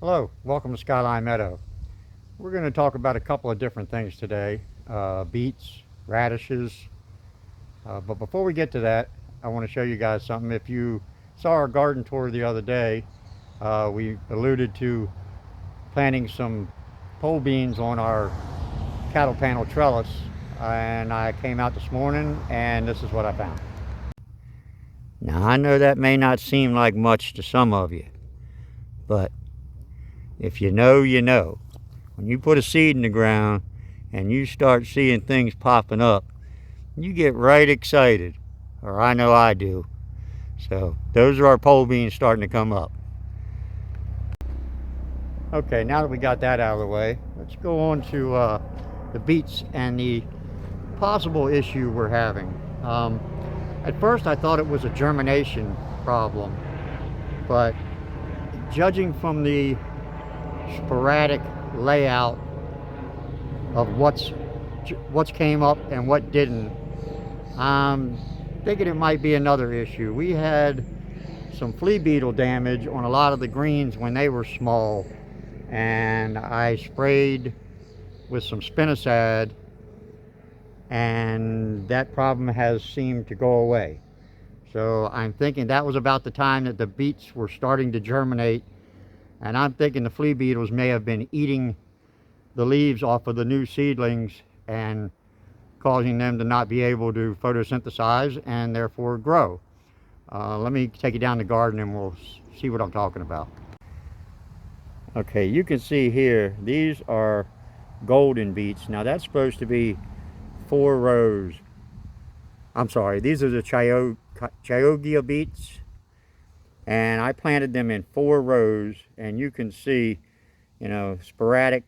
Hello, welcome to Skyline Meadow. We're going to talk about a couple of different things today, beets, radishes, but before we get to that, I want to show you guys something. If you saw our garden tour the other day, we alluded to planting some pole beans on our cattle panel trellis, and I came out this morning and this is what I found. Now I know that may not seem like much to some of you, but if you know, you know. When you put a seed in the ground and you start seeing things popping up, you get right excited, or I know I do. So those are our pole beans starting to come up. Okay, now that we got that out of the way, let's go on to the beets and the possible issue we're having. At first I thought it was a germination problem, but judging from the sporadic layout of what's came up and what didn't, I'm thinking it might be another issue. We had some flea beetle damage on a lot of the greens when they were small, and I sprayed with some spinosad, and that problem has seemed to go away. So I'm thinking that was about the time that the beets were starting to germinate, and I'm thinking the flea beetles may have been eating the leaves off of the new seedlings and causing them to not be able to photosynthesize and therefore grow. Let me take you down the garden and we'll see what I'm talking about. Okay, you can see here, these are golden beets. Now that's supposed to be 4 rows. I'm sorry, these are the Chioggia beets. And I planted them in 4 rows, and you can see, sporadic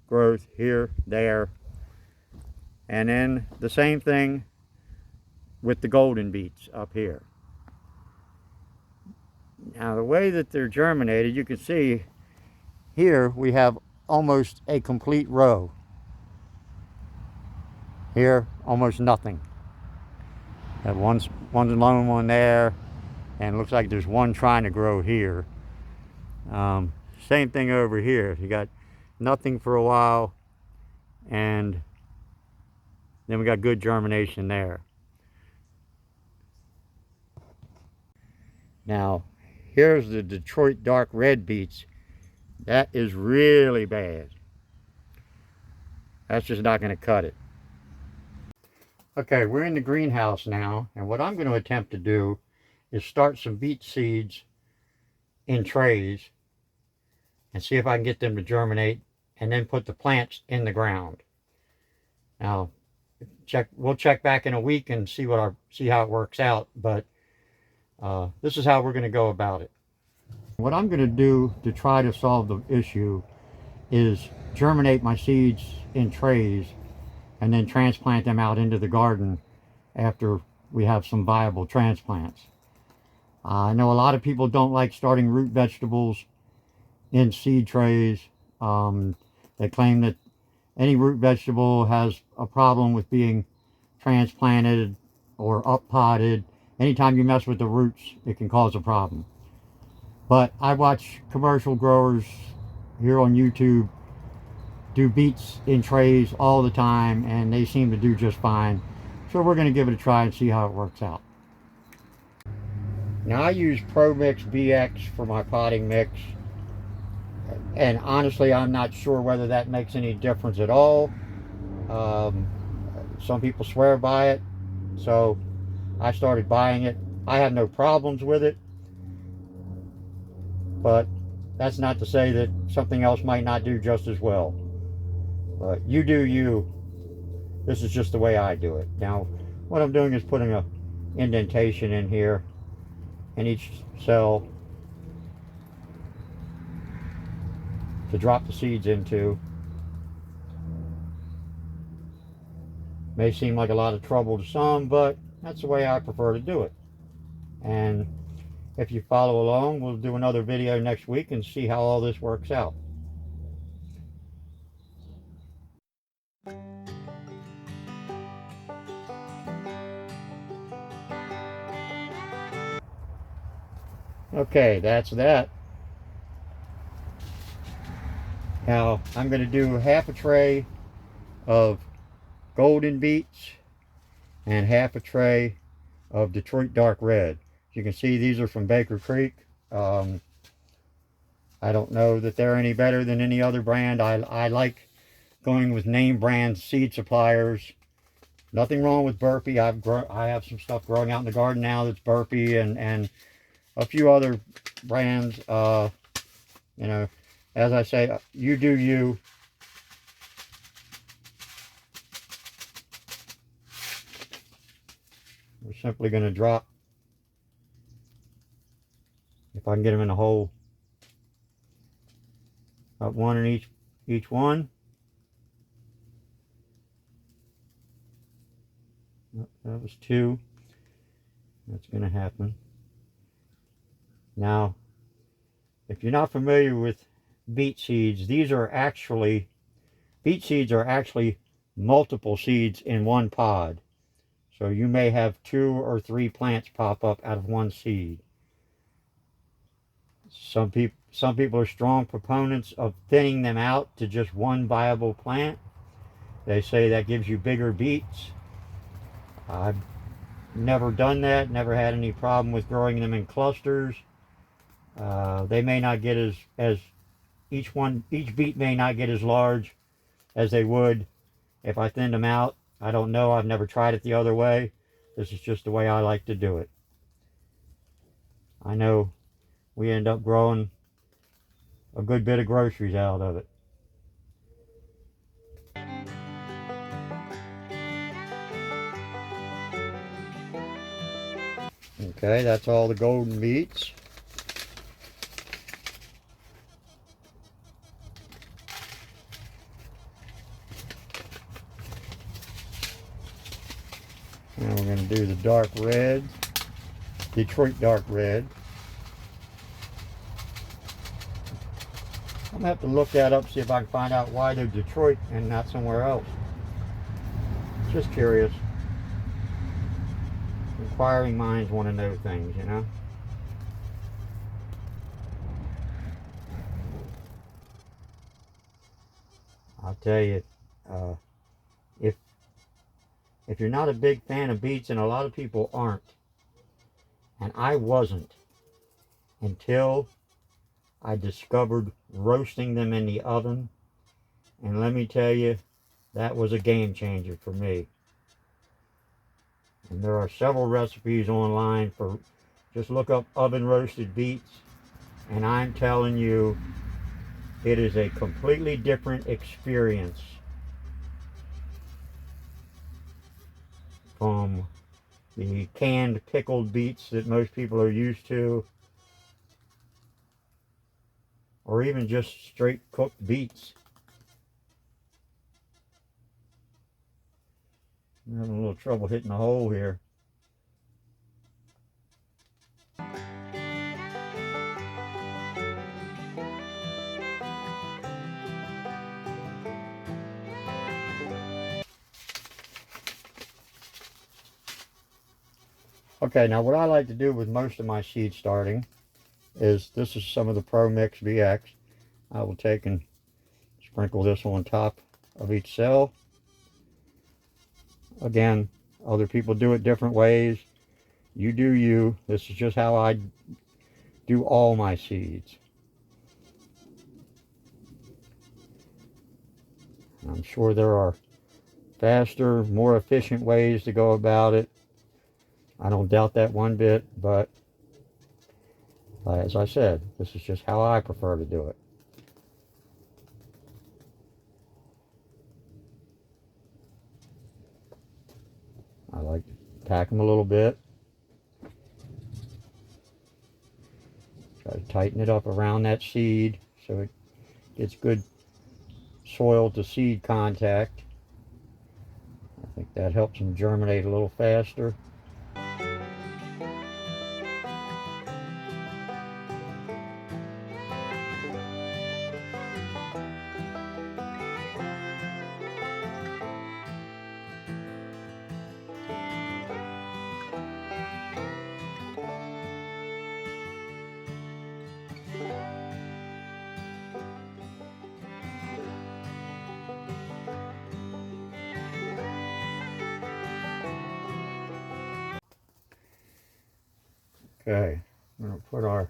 growth here, there. And then the same thing with the golden beets up here. Now the way that they're germinated, you can see here we have almost a complete row. Here, almost nothing. Have one lone one there, and it looks like there's one trying to grow here. Same thing over here. You got nothing for a while, and then we got good germination there. Now, here's the Detroit dark red beets. That is really bad. That's just not going to cut it. Okay, we're in the greenhouse now, and what I'm going to attempt to do is start some beet seeds in trays and see if I can get them to germinate, and then put the plants in the ground. Now, we'll check back in a week and see how it works out, but this is how we're going to go about it. What I'm going to do to try to solve the issue is germinate my seeds in trays and then transplant them out into the garden after we have some viable transplants. I know a lot of people don't like starting root vegetables in seed trays. They claim that any root vegetable has a problem with being transplanted or up potted. Anytime you mess with the roots, it can cause a problem. But I watch commercial growers here on YouTube do beets in trays all the time, and they seem to do just fine. So we're going to give it a try and see how it works out. Now I use Pro Mix BX for my potting mix, and honestly I'm not sure whether that makes any difference at all. Some people swear by it, so I started buying it. I have no problems with it, but that's not to say that something else might not do just as well. But you do you. This is just the way I do it. Now what I'm doing is putting a indentation in here in each cell to drop the seeds into. May seem like a lot of trouble to some, but that's the way I prefer to do it. And if you follow along, we'll do another video next week and see how all this works out. Okay, that's that. Now I'm going to do half a tray of golden beets and half a tray of Detroit Dark Red. As you can see, these are from Baker Creek. I don't know that they're any better than any other brand. I like going with name brand seed suppliers. Nothing wrong with Burpee. I have some stuff growing out in the garden now that's Burpee and a few other brands. You know, as I say, you do you. We're simply going to drop, if I can get them in a hole, about one in each one. That was two. That's going to happen. Now, if you're not familiar with beet seeds, beet seeds are actually multiple seeds in one pod. So you may have 2 or 3 plants pop up out of one seed. Some people are strong proponents of thinning them out to just one viable plant. They say that gives you bigger beets. I've never done that, never had any problem with growing them in clusters. They may not get as each beet may not get as large as they would if I thinned them out. I don't know. I've never tried it the other way. This is just the way I like to do it. I know we end up growing a good bit of groceries out of it. Okay, that's all the golden beets. Now we're going to do the dark red, Detroit Dark Red. I'm going to have to look that up, see if I can find out why they're Detroit and not somewhere else. Just curious. Inquiring minds want to know things, you know. I'll tell you, if you're not a big fan of beets, and a lot of people aren't, and I wasn't until I discovered roasting them in the oven, and let me tell you, that was a game changer for me. And there are several recipes online for, just look up oven roasted beets, and I'm telling you, it is a completely different experience from the canned pickled beets that most people are used to, or even just straight cooked beets. I'm having a little trouble hitting the hole here. Okay, now what I like to do with most of my seed starting is, this is some of the Pro Mix VX. I will take and sprinkle this on top of each cell. Again, other people do it different ways. You do you. This is just how I do all my seeds. I'm sure there are faster, more efficient ways to go about it. I don't doubt that one bit, but as I said, this is just how I prefer to do it. I like to pack them a little bit. Try to tighten it up around that seed so it gets good soil to seed contact. I think that helps them germinate a little faster. Okay, I'm going to put our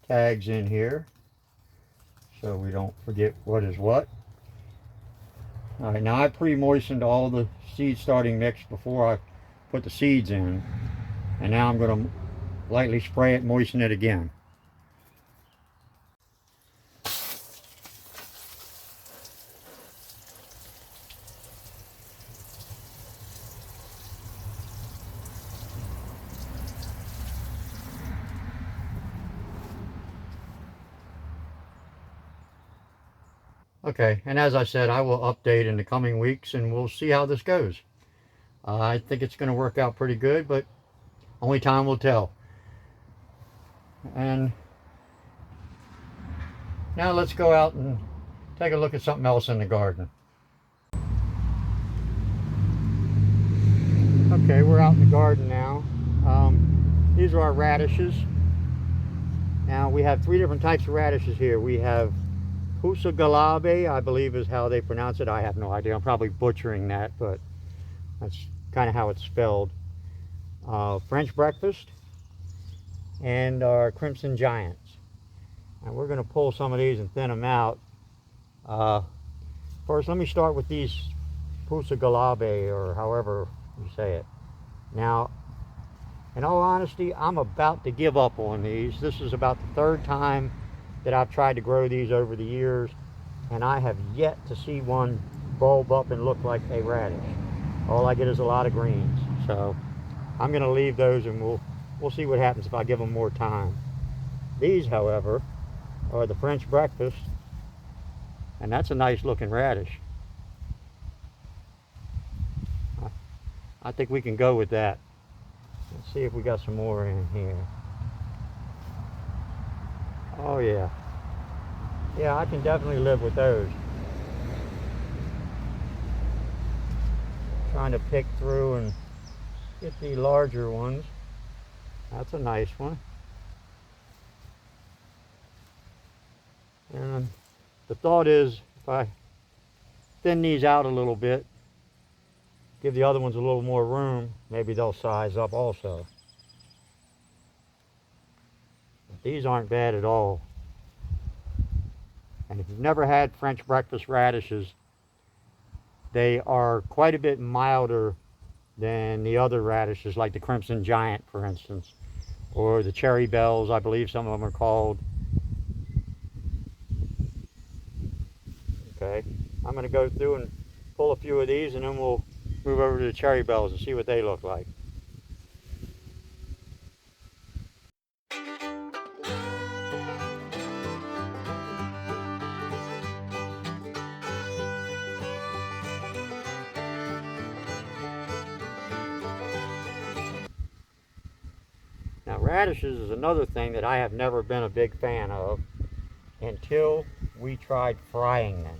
tags in here so we don't forget what is what. All right, now I pre-moistened all the seed starting mix before I put the seeds in, and now I'm going to lightly spray it, moisten it again. Okay, and as I said, I will update in the coming weeks and we'll see how this goes. I think it's going to work out pretty good, but only time will tell. And now let's go out and take a look at something else in the garden. Okay, we're out in the garden now. These are our radishes. Now we have three different types of radishes here. We have Pusagalabe, I believe is how they pronounce it. I have no idea. I'm probably butchering that, but that's kind of how it's spelled. French breakfast and our crimson giants. And we're going to pull some of these and thin them out. First, let me start with these Pusagalabe, or however you say it. Now, in all honesty, I'm about to give up on these. This is about the third time that I've tried to grow these over the years, and I have yet to see one bulb up and look like a radish. All I get is a lot of greens. So I'm going to leave those, and we'll see what happens if I give them more time. These, however, are the French breakfast, and that's a nice looking radish. I think we can go with that. Let's see if we got some more in here. Oh yeah. Yeah, I can definitely live with those. Trying to pick through and get the larger ones. That's a nice one. And the thought is, if I thin these out a little bit, give the other ones a little more room, maybe they'll size up also. But these aren't bad at all. And if you've never had French breakfast radishes, they are quite a bit milder than the other radishes, like the crimson giant, for instance, or the cherry bells, I believe some of them are called. Okay, I'm going to go through and pull a few of these, and then we'll move over to the cherry bells and see what they look like. Now, radishes is another thing that I have never been a big fan of until we tried frying them.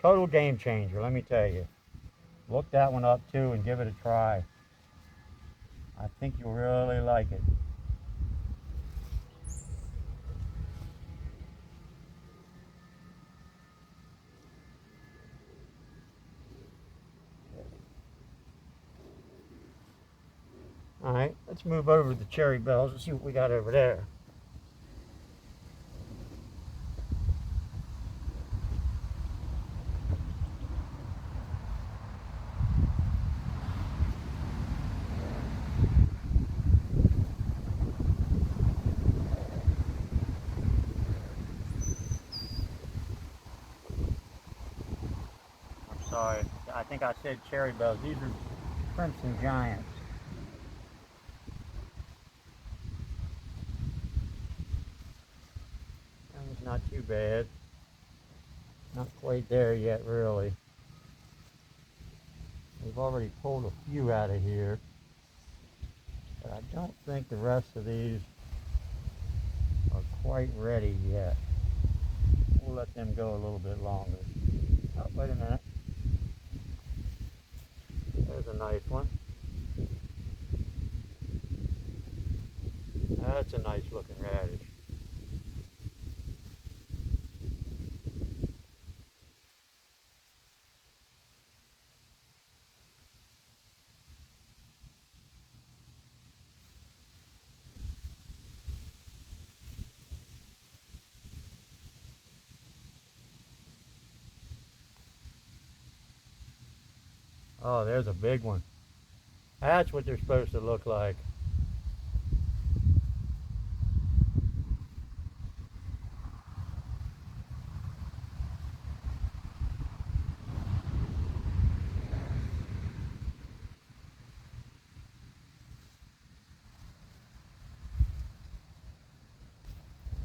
Total game changer, let me tell you. Look that one up too and give it a try. I think you'll really like it. All right, let's move over to the cherry bells and see what we got over there. I'm sorry, I think I said cherry bells. These are crimson giants. That's not too bad. Not quite there yet, really. We've already pulled a few out of here, but I don't think the rest of these are quite ready yet. We'll let them go a little bit longer. Oh, wait a minute. There's a nice one. That's a nice looking radish. Oh, there's a big one. That's what they're supposed to look like.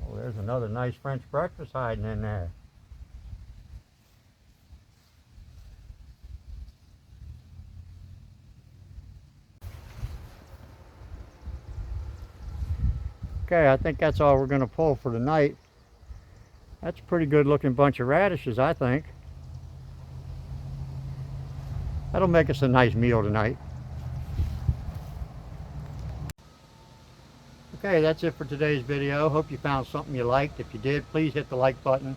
Oh, there's another nice French breakfast hiding in there. Okay, I think that's all we're going to pull for tonight. That's a pretty good looking bunch of radishes, I think. That'll make us a nice meal tonight. Okay, that's it for today's video. Hope you found something you liked. If you did, please hit the like button.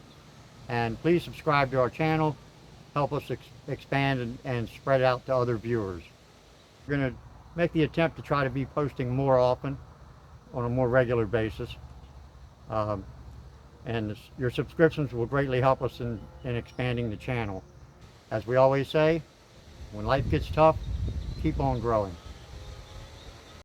And please subscribe to our channel. Help us expand and spread it out to other viewers. We're going to make the attempt to try to be posting more often on a more regular basis. And your subscriptions will greatly help us in expanding the channel. As we always say, when life gets tough, keep on growing.